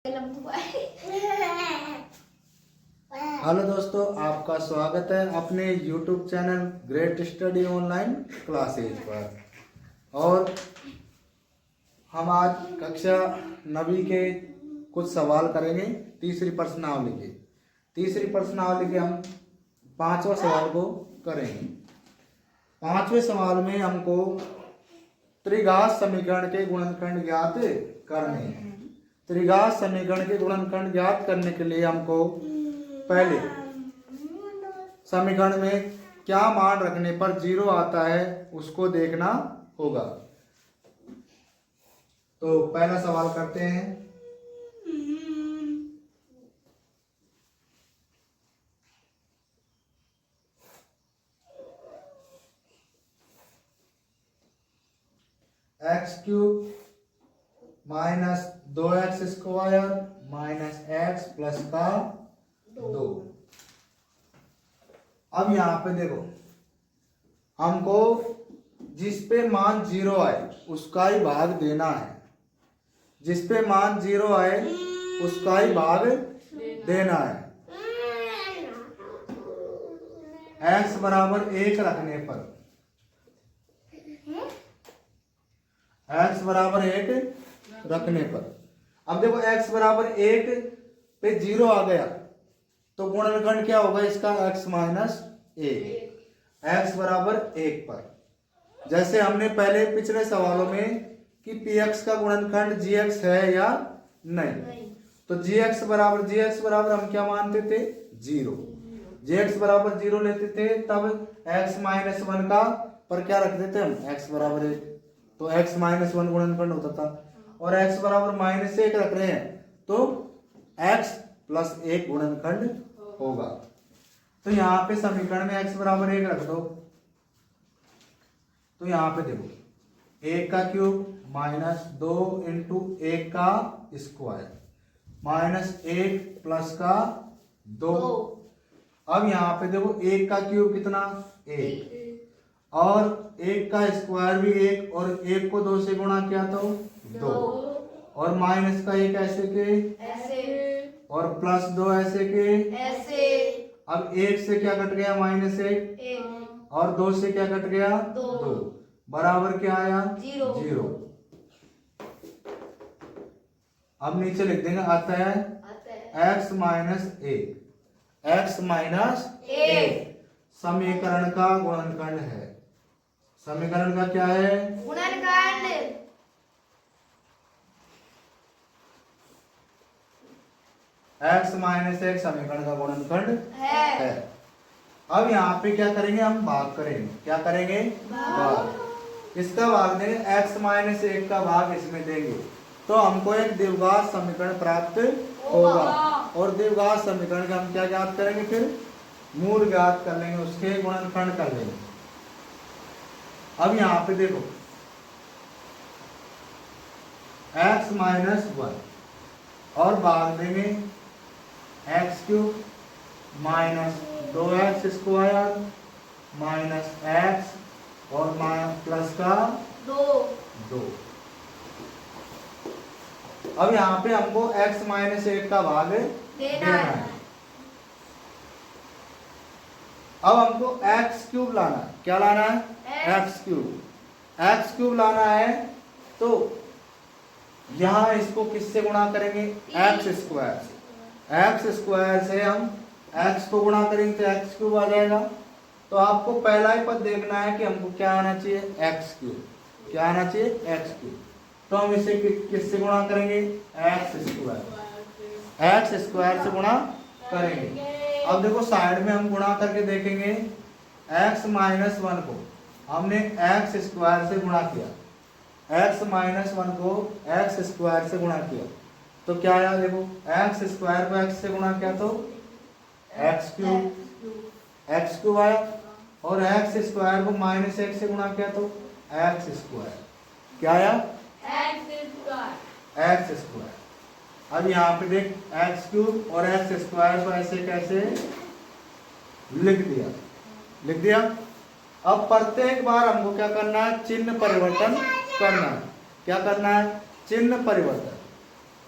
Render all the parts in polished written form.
Hello दोस्तों, आपका स्वागत है अपने YouTube channel great study online classes पर। और हम आज कक्षा 9वीं के कुछ सवाल करेंगे तीसरी प्रश्नावली के। तीसरी प्रश्नावली के हम 5वें सवाल को करेंगे। 5वें सवाल में हमको त्रिघात समीकरण के गुणनखंड ज्ञात करने हैं। त्रिघात समीकरण के गुणनखंड ज्ञात करने के लिए हमको पहले समीकरण में क्या मान रखने पर 0 आता है उसको देखना होगा। तो पहला सवाल करते हैं। x³ minus 2x² minus x plus का 2। अब यहां पे देखो, हमको जिस पे मान 0 आए उसका ही भाग देना है। जिस पे मान 0 आए उसका ही भाग देना है। x बराबर 1 रखने पर, x बराबर 1 रखने पर, अब देखो x बराबर 1 पे 0 आ गया तो गुणनखंड क्या होगा इसका? x minus 1। x बराबर 1 पर जैसे हमने पहले पिछले सवालों में कि px का गुणनखंड gx है या नहीं, तो gx बराबर हम क्या मानते थे? 0। gx बराबर 0 लेते थे, तब x माइनस 1 का पर क्या रखते थे हम? x बराबर 1, तो x माइनस 1 गुणनखंड होता था। और x बराबर माइनस 1 रख रहे हैं तो x प्लस 1 गुणनखंड होगा। तो यहाँ पे समीकरण में x बराबर 1 रख दो। तो यहाँ पे देखो 1 का क्यूब माइनस 2 इंटू 1 का स्क्वायर माइनस 1 प्लस का 2। अब यहाँ पे देखो 1 का क्यूब कितना? 1 और 1 का स्क्वायर भी 1 और 1 को 2 से गुणा किया तो 2 और माइनस का 1 ऐसे के और प्लस 2 ऐसे के। अब 1 से क्या कट गया? माइनस 1 और 2 से क्या कट गया? 2 बराबर क्या आया? 0। अब नीचे लिख देंगे अतः x माइनस 1, x माइनस 1 समीकरण का गुणनखंड है। समीकरण का क्या है? गुणनखंड। x माइनस 1 समीकरण का गुणनखंड है। अब यहाँ पे क्या करेंगे? हम भाग करेंगे। क्या करेंगे? भाग। इसका भाग देंगे, x माइनस 1 का भाग इसमें देंगे तो हमको एक द्विघात समीकरण प्राप्त होगा। और द्विघात समीकरण का हम क्या ज्ञात करेंगे? फिर मूल ज्ञात कर लेंगे, उसके गुणनखंड कर लेंगे। अब यहाँ पे देखो x माइनस 1 और भाग देंगे x³ minus 2x² minus x और प्लस का 2। अब यहाँ पे हमको x माइनस 1 का भाग देना है। अब हमको x³ लाना है। क्या लाना है? x³ लाना है तो यहाँ इसको किससे गुणा करेंगे? x² से। x² से हम x को गुणा करेंगे तो x³ आ जाएगा। तो आपको पहला ही पद देखना है कि हमको क्या आना चाहिए? x³। क्या आना चाहिए? x³। तो हम इसे किससे गुणा करेंगे? x² से गुणा करेंगे। अब देखो साइड में हम गुणा करके देखेंगे, x माइनस 1 को हमने x² से गुणा किया, x माइनस 1 को x² से गुणा किया तो क्या आया? देखो x² को x से गुणा किया तो x³ आया और x² को माइनस 1 से गुणा किया तो x²। क्या आया? x²। अब यहाँ पे देख x³ और x² को ऐसे कैसे लिख दिया। अब प्रत्येक बार हमको क्या करना है? चिन्ह परिवर्तन करना है। क्या करना है? चिन्ह परिवर्तन।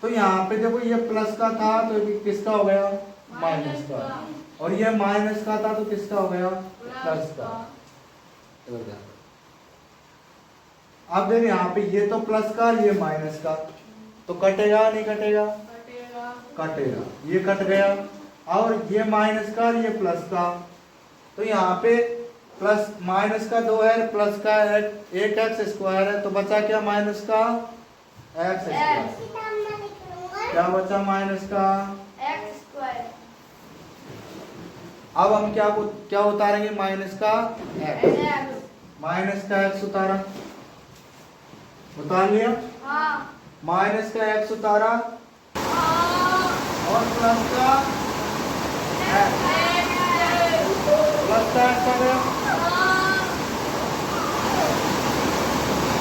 तो यहाँ पे देखो ये प्लस का था तो ये किसका हो गया, माइनस का, और ये माइनस का था तो किसका हो गया, प्लस का। अब देखो यहाँ पे ये तो प्लस का, ये माइनस का, तो कटेगा नहीं कटेगा, कटेगा, ये कट गया। और ये माइनस का, ये प्लस का, तो यहाँ पे प्लस माइनस का 2 है, प्लस का 8x स्क्वायर है, तो बचा क्या, माइनस का x स्क्वायर। क्या बचा, माइनस का x स्क्वायर। अब हम क्या उतारेंगे, माइनस का x, माइनस का x उतारा, उतार लिया, माइनस का x उतारा, और प्लस का x, प्लस का x आ गया,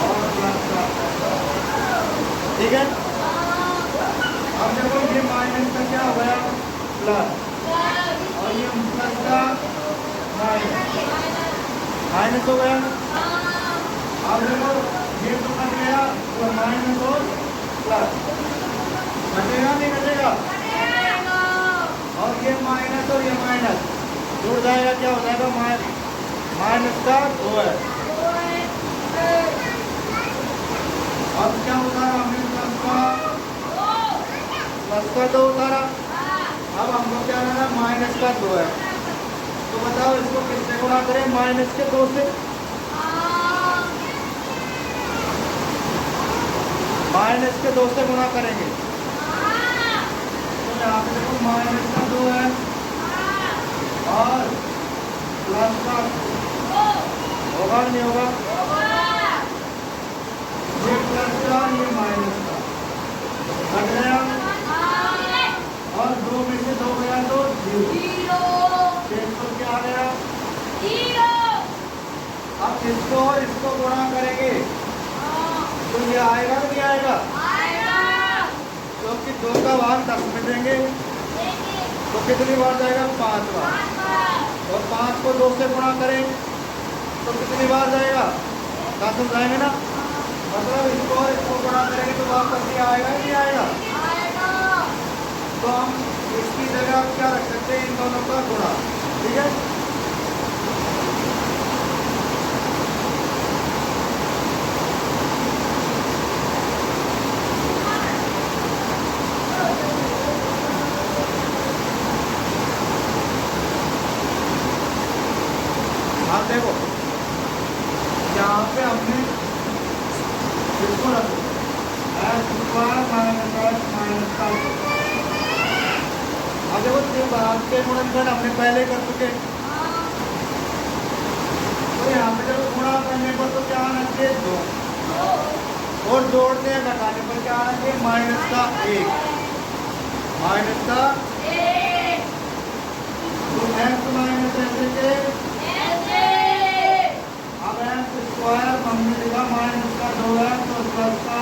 और प्लस का x, ठीक है। अब देखो ये माइनस का क्या हो गया, प्लस, और ये प्लस का माइनस, माइनस हो गया। अब देखो ये तो कट गया, तो माइनस और प्लस कटेगा नहीं कटेगा, और ये माइनस और ये माइनस जुड़ जाएगा, क्या हो जाएगा, माइनस का 2 है। अब क्या उतारा हमने, प्लस का 2 उतारा। अब हमको क्या लेना, माइनस का 2 है, तो बताओ इसको किससे गुणा करें, माइनस के 2 से, माइनस के 2 से गुणा करेंगे, तो यहाँ पे देखो माइनस का 2 है और प्लस का होगा नहीं होगा, ये प्लस का ये माइनस का कट गया, और 2 में से 2 गया तो 0, तो क्या आ गया, अब इसको और इसको गुणा करेंगे तो ये आएगा नहीं आएगा, क्योंकि 2 का भाग 10 में देंगे तो कितनी बार जाएगा, 5 बार, और 5 को 2 से गुणा करें तो कितनी बार जाएगा, 10 में जाएंगे ना, मतलब इसको और इसको गुणा करेंगे तो वापस ये आएगा नहीं आएगा, तो हम इसकी जगह क्या रख सकते हैं, इन दोनों का गुणा, ठीक है। आप देखो यहाँ पे हमने इसको रखो x square minus x minus का, अब देखो तीन भाग के गुणनखंड हमने पहले कर चुके, तो यहाँ पे जब गुणा करने पर तो क्या आना चाहिए, 2, और जोड़ते हैं घटाने पर क्या आना चाहिए, माइनस का 1, माइनस का 1, तो x माइनस ऐसे के, अब x स्क्वायर हमने लिखा माइनस का 2 है, तो प्लस का,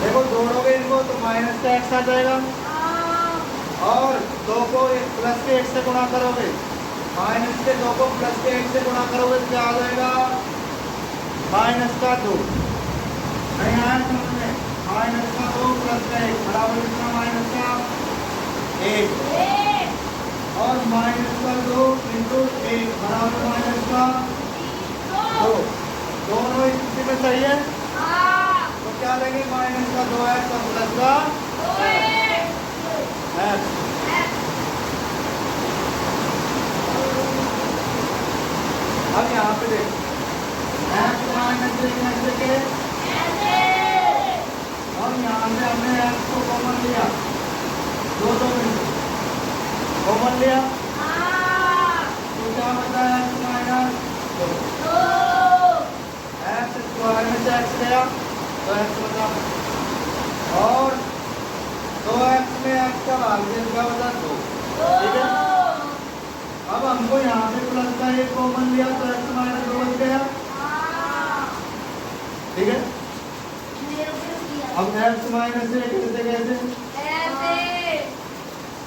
देखो जोड़ोगे इनको तो माइनस का x आ जाएगा, और 2 को प्लस के 1 से गुणा करोगे, माइनस के 2 को प्लस के 1 से गुणा करोगे तो क्या आ जाएगा, माइनस का 2, नहीं आया समझ में, माइनस का 2 प्लस का 1 बराबर कितना, माइनस का 1, और माइनस का 2 इंटू 1 बराबर माइनस का 2, दोनों स्थिति में सही है, तो क्या लेंगे, माइनस का 2 है तो प्लस का x, अब यहाँ पे देखो x माइनस ऐसे के, और यहाँ पे हमने x को कॉमन लिया, 2 में कॉमन लिया, तो क्या बचा, x माइनस 2, x स्क्वायर में से x गया तो x बचा, और 2x में x का भाग दिया क्या बचा, 2, ठीक है। अब हमको यहाँ पे प्लस का 1 कॉमन लिया तो x माइनस 2 बच गया, ठीक है। अब x माइनस 1 कैसे,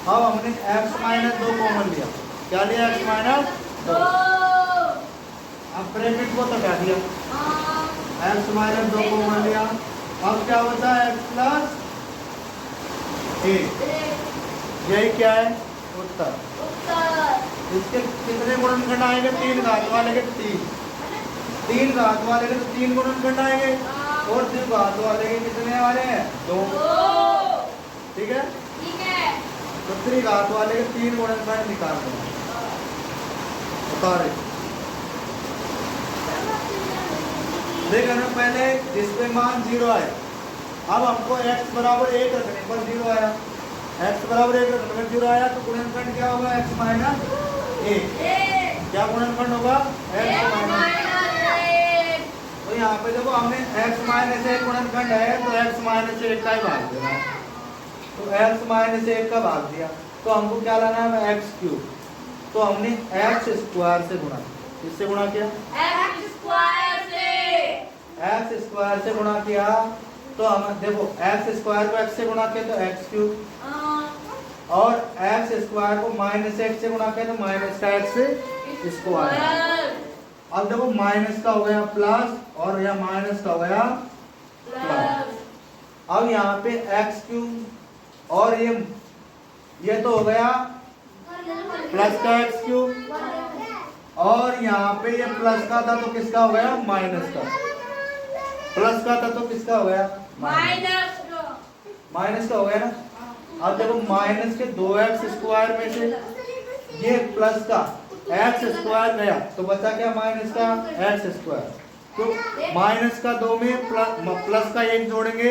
अब हमने x माइनस 2 कॉमन लिया, क्या लिया, x माइनस 2, अब ब्रैकेट को हटा दिया, एक्स माइनस 2 कॉमन लिया, अब क्या बचा एक्स प्लस 1। यही क्या है उत्तर। इसके कितने गुणनखंड आएंगे? 3 घात वाले के 3 घात वाले के तो 3 गुणनखंड आएंगे और द्विघात वाले के कितने वाले हैं? 2। ठीक है, तो त्रिघात वाले के 3 गुणनखंड निकाल दो। बता रहे देखो ना, पहले जिसपे मान 0 आए, अब हमको x बराबर 1 रखने पर 0 आया, x बराबर 1 रखने पर 0 आया, तो गुणनखंड क्या होगा? x minus 1। क्या गुणनखंड होगा? x minus 1। तो यहाँ पे देखो हमने x माइनस 1 गुणनखंड है तो x माइनस 1 का ही भाग देना है, तो x माइनस 1 का भाग दिया, तो हमको क्या लाना है? x cube. तो हमने x स्क्वायर से गुणा, किससे गुणा किया? x स्क्वायर से गुणा किया, तो हम देखो x स्क्वायर को x से गुणा किया तो x क्यूब, और x स्क्वायर को माइनस x से गुणा किया तो माइनस का x स्क्वायर। अब देखो माइनस का हो गया प्लस और यहाँ माइनस का हो गया प्लस। अब यहाँ पे x क्यूब और ये तो हो गया प्लस का x क्यूब, और यहाँ पे ये प्लस का था तो किसका हो गया? माइनस का। प्लस का था तो किसका हो गया? माइनस का हो गया ना। अब देखो माइनस के 2x स्क्वायर में से ये प्लस का x स्क्वायर गया तो बचा क्या? माइनस का x स्क्वायर। तो माइनस का 2 में प्लस का 1 जोड़ेंगे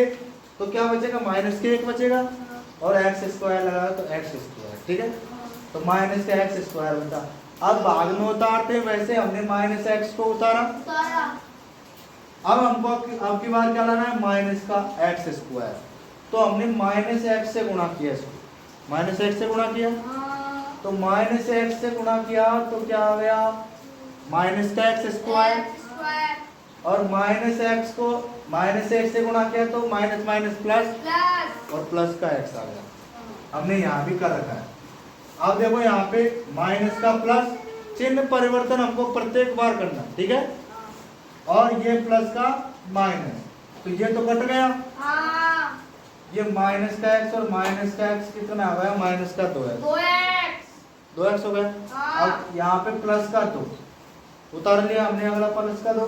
तो क्या बचेगा? माइनस के 1 बचेगा, और x स्क्वायर लगाया तो x स्क्वायर। ठीक है, तो माइनस का x स्क्वायर बचा। अब भाग में उतारते हैं, वैसे हमने माइनस x को उतारा, अब हमको अब की बार क्या लाना है? माइनस का x स्क्वायर। तो हमने माइनस x से गुणा किया, इसको माइनस x से गुणा किया, तो माइनस x से गुणा किया तो क्या आ गया? माइनस का x स्क्वायर, और माइनस x को माइनस x से गुणा किया तो माइनस माइनस प्लस, और प्लस का x आ गया। हमने यहाँ भी कर रखा है। अब देखो यहाँ पे माइनस का प्लस, चिन्ह परिवर्तन हमको प्रत्येक बार करना, ठीक है, और ये प्लस का माइनस, तो ये तो कट गया। ये माइनस का x और माइनस का x कितना आ गया? माइनस का 2x हो गया। अब यहाँ पे प्लस का 2 उतार लिया हमने, अगला प्लस का 2।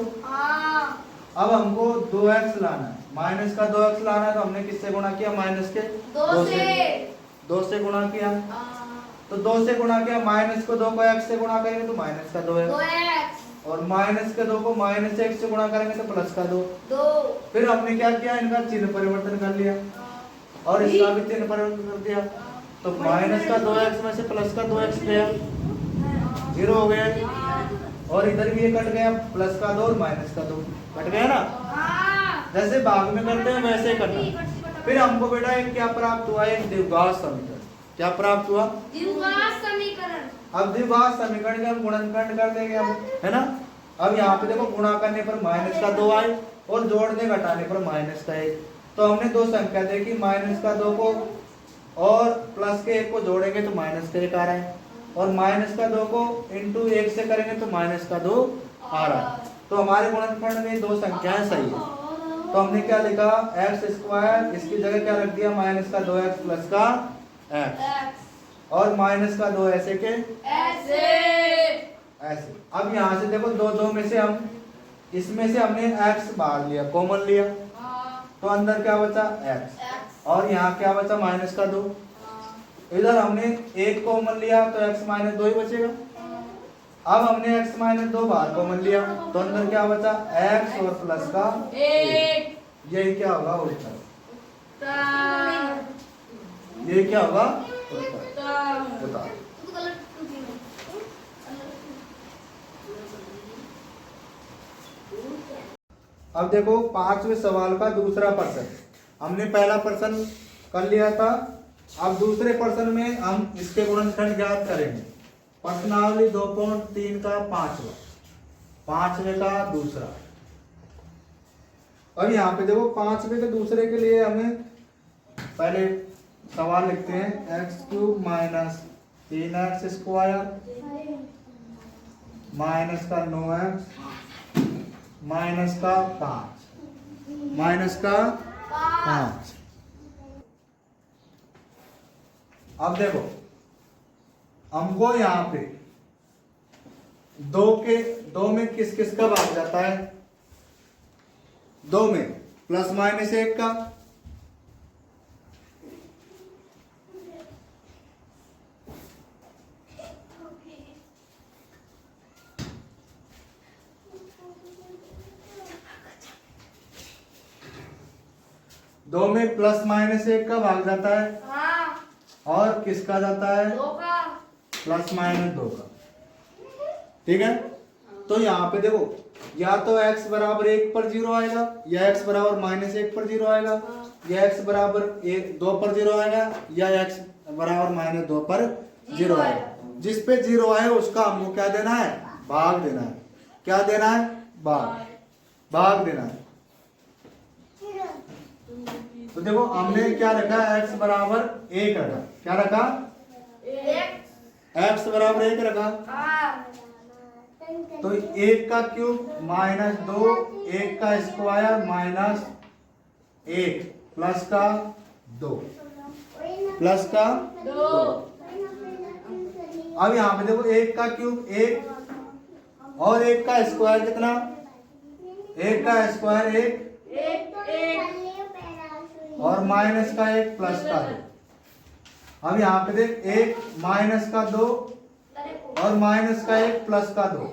अब हमको 2x लाना है, माइनस का 2x लाना है, तो हमने किससे गुणा किया? माइनस के 2 से गुणा किया, तो 2 से गुणा किया, माइनस को 2 को x से गुणा करेंगे तो माइनस का 2 है, और माइनस के 2 को माइनस x से गुणा करेंगे तो प्लस का 2। फिर हमने क्या किया? इनका चिन्ह परिवर्तन कर लिया और इसका भी चिन्ह परिवर्तन कर दिया, तो माइनस का 2x में से प्लस का 2x गया, 0 हो गया, और इधर भी ये कट गया, प्लस का 2 और माइनस का 2 कट गया ना। जैसे भाग में करते हैं वैसे ही करना। फिर हमको बेटा एक क्या प्राप्त हुआ? एक द्विघात समीकरण। क्या प्राप्त हुआ? द्विघात समीकरण। अब द्विघात समीकरण के हम गुणनखंड कर देंगे अब, है ना। अब यहाँ पे देखो गुणा करने पर माइनस का 2 आए और जोड़ने घटाने पर माइनस का 1, तो हमने दो संख्या देखी, माइनस का 2 को और प्लस के 1 को जोड़ेंगे तो माइनस का 1 आ रहा है, और माइनस का 2 को इंटू 1 से करेंगे तो माइनस का 2 आ रहा है। तो हमारे गुणनखंड में दो संख्याएं सही है, तो हमने क्या लिखा? एक्स स्क्वायर, इसकी जगह क्या रख दिया? माइनस का 2x प्लस का x, और माइनस का 2 ऐसे के ऐसे। अब यहाँ से देखो 2 में से हम इसमें से हमने x बाहर लिया, कॉमन लिया, तो अंदर क्या बचा? x, और यहाँ क्या बचा? माइनस का 2। इधर हमने 1 कॉमन लिया तो x माइनस 2 ही बचेगा। अब हमने x माइनस 2 बाहर कॉमन लिया तो अंदर क्या बचा? x और प्लस का 1। यही क्या होगा? उत्तर। ये क्या होगा? उत्तर। अब देखो 5वें सवाल का दूसरा प्रश्न। हमने पहला प्रश्न कर लिया था, अब दूसरे प्रश्न में हम इसके गुणनखंड ज्ञात करेंगे। प्रश्नावली 2.3 का 5वें का दूसरा। अब यहाँ पे देखो 5वें के दूसरे के लिए हमें पहले सवाल लिखते हैं, x cube minus 3x square minus का 9x माइनस का 5, माइनस का 5। अब देखो हमको यहाँ पे दो में किस किस का भाग जाता है? 2 में प्लस माइनस 1 का, दो में प्लस माइनस 1 का भाग जाता है, हाँ, और किसका जाता है? 2 का। प्लस माइनस 2 का। ठीक है, तो यहाँ पे देखो या तो x बराबर 1 पर 0 आएगा, या x बराबर माइनस 1 पर 0 आएगा, या x बराबर 2 पर 0 आएगा, या x बराबर माइनस 2 पर 0 आएगा। जिस पे 0 आए उसका हमको क्या देना है? भाग देना है। क्या देना है? भाग देना है। तो देखो हमने क्या रखा? x बराबर 1 रखा। क्या रखा? x बराबर 1 रखा। हाँ, तो 1 का क्यूब माइनस 2, 1 का स्क्वायर माइनस 1, प्लस का 2, प्लस का 2। अब यहाँ पे देखो 1 का क्यूब 1 और 1 का स्क्वायर कितना? 1 का स्क्वायर 1 और माइनस का 1 प्लस का 2। अब यहाँ पे देख 1 माइनस का 2 और माइनस का 1 प्लस का 2।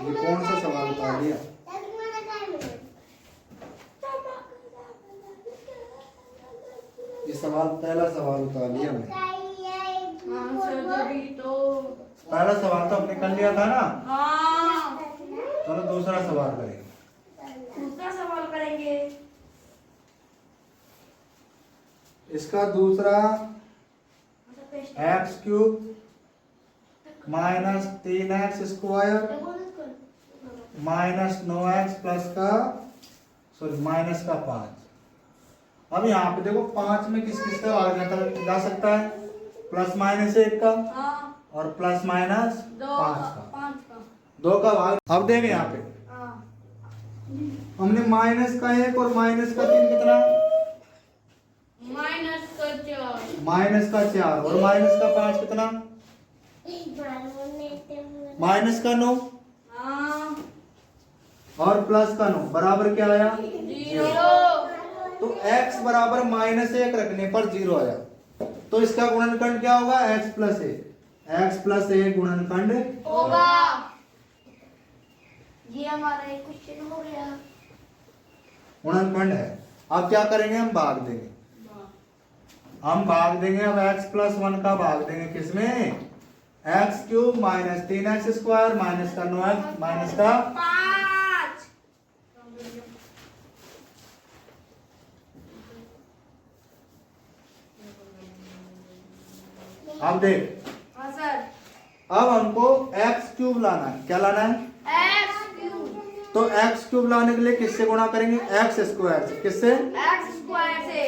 ये कौन सा सवाल उतार लिया? ये सवाल पहला सवाल उतार लिया हमने। पहला सवाल तो हमने कर लिया था ना। हाँ, चलो दूसरा सवाल करेंगे। दूसरा सवाल करेंगे। इसका दूसरा x cube minus 3x square minus 9x plus का माइनस का 5। अब यहाँ पे देखो 5 में किस किस का भाग जा सकता है? प्लस माइनस 1 का हाँ, और प्लस माइनस 5 का। 5 का। 2 का भाग। अब देखें यहाँ पे हाँ, हमने माइनस का 1 और माइनस का 3 कितना? माइनस का 4। माइनस का 4 और माइनस का 5 कितना? माइनस का 9 हाँ, और प्लस का 9 बराबर क्या आया? 0। तो x बराबर माइनस 1 रखने पर 0 आया। तो इसका गुणनखंड क्या होगा? x plus 1। x प्लस 1 गुणनखंड होगा। ये हमारा एक क्वेश्चन हो गया। गुणनखंड है। अब क्या करेंगे? हम भाग देंगे। हम भाग देंगे। अब x प्लस 1 का भाग देंगे किसमें? x cube minus 3x square minus का 9x माइनस का 5। अब देख, हाँ सर। अब हमको x क्यूब लाना है। क्या लाना है? x cube. तो x क्यूब लाने के लिए किससे गुणा करेंगे? x स्क्वायर से। किससे? x स्क्वायर से।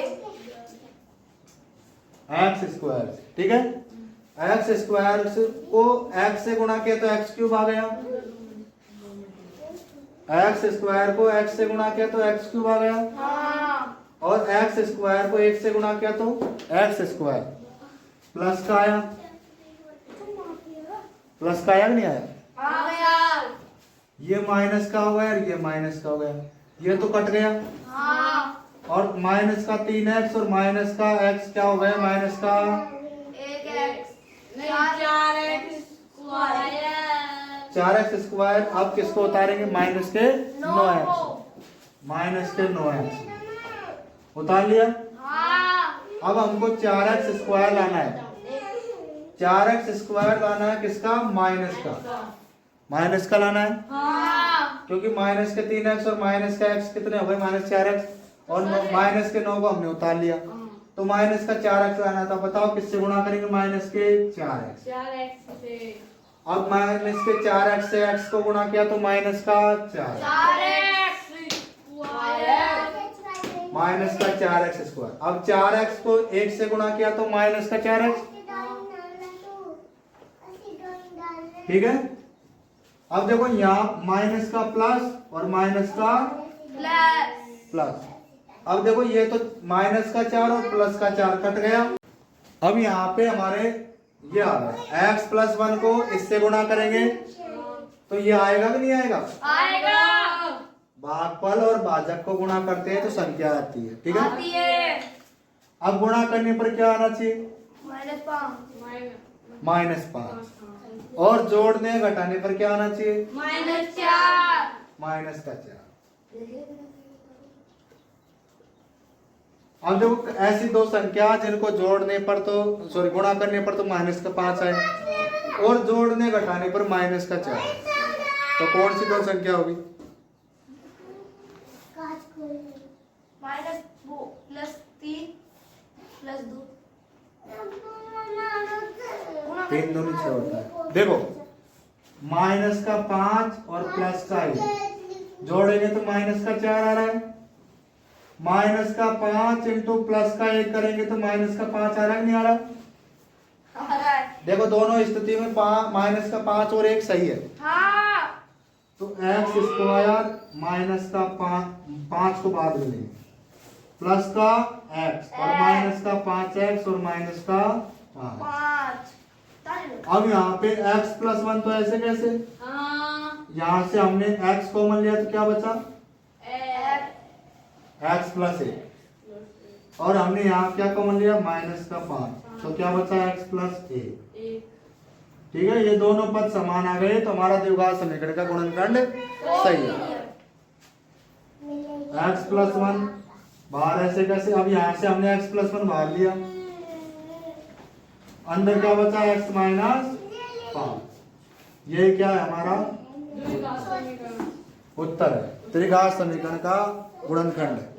x स्क्वायर से। ठीक है, x स्क्वायर को x से गुणा किया तो x क्यूब आ गया। x स्क्वायर को x से गुणा किया तो x क्यूब आ गया। हाँ, और x स्क्वायर को 1 से गुणा किया तो x स्क्वायर प्लस का आया। प्लस का आया कि नहीं आया? आ गया। ये माइनस का हो गया, ये माइनस का हो गया, ये तो कट गया। हाँ, और माइनस का 3x और माइनस का x क्या हो गया? माइनस का 1x नहीं 4x स्क्वायर। 4x square. अब किसको उतारेंगे? माइनस के 9x। माइनस के 9x उतार लिया। हाँ, अब हमको 4x स्क्वायर लाना है। 4x स्क्वायर लाना है किसका? माइनस का। माइनस का लाना है हाँ, क्योंकि माइनस के 3x और माइनस का x कितने हो गए? माइनस 4x और माइनस के 9 को हमने उतार लिया। तो माइनस का 4x लाना था। बताओ किससे गुणा करेंगे? माइनस के 4x। 4x से। अब माइनस के 4x से x को गुणा किया तो माइनस का 4। 4x square. माइनस का 4x स्क्वायर। अब 4x को 1 से गुणा किया तो माइनस का 4x, ठीक है। अब देखो यहाँ माइनस का प्लस और माइनस का प्लस प्लस। अब देखो ये तो माइनस का 4 और प्लस का 4 कट गया। अब यहाँ पे हमारे ये आ गया x प्लस 1 को इससे गुणा करेंगे तो ये आएगा कि नहीं आएगा? आएगा। भागफल और भाजक को गुणा करते हैं तो संख्या आती है, ठीक है। आती है। अब गुणा करने पर क्या आना चाहिए? -5 और जोड़ने घटाने पर क्या आना चाहिए? -4 माइनस का 4। अब देखो ऐसी दो संख्या जिनको जोड़ने पर तो सॉरी गुणा करने पर तो माइनस का 5 आए और जोड़ने घटाने पर माइनस का 4, तो कौन सी दो संख्या होगी? -3 + 2 3 दूनी 6 होता है। देखो माइनस का 5 और प्लस का 1 जोड़ेंगे तो माइनस का 4 आ रहा है। माइनस का 5 इंटू प्लस का 1 करेंगे तो माइनस का 5 आ रहा है, नहीं आ रहा? देखो दोनों स्थिति में माइनस का 5 और 1 सही है। हाँ। तो x स्क्वायर माइनस का 5 को बाद में लेंगे प्लस का x और माइनस का 5x और माइनस का 5। 5 अब यहाँ पे x प्लस 1 तो ऐसे कैसे? यहाँ से हमने x कॉमन लिया तो क्या बचा? x प्लस 1 और हमने यहाँ क्या कॉमन लिया? माइनस का 5, तो क्या बचा? x प्लस 1, ठीक है। ये दोनों पद समान आ गए तो हमारा द्विघात समीकरण का गुणनखंड सही है। x प्लस 1 बाहर ऐसे कैसे? अब यहाँ से हमने x प्लस 1 बाहर लिया, अंदर क्या बचा? x minus 5। ये क्या है हमारा उत्तर है, त्रिघात समीकरण का गुणनखंड है।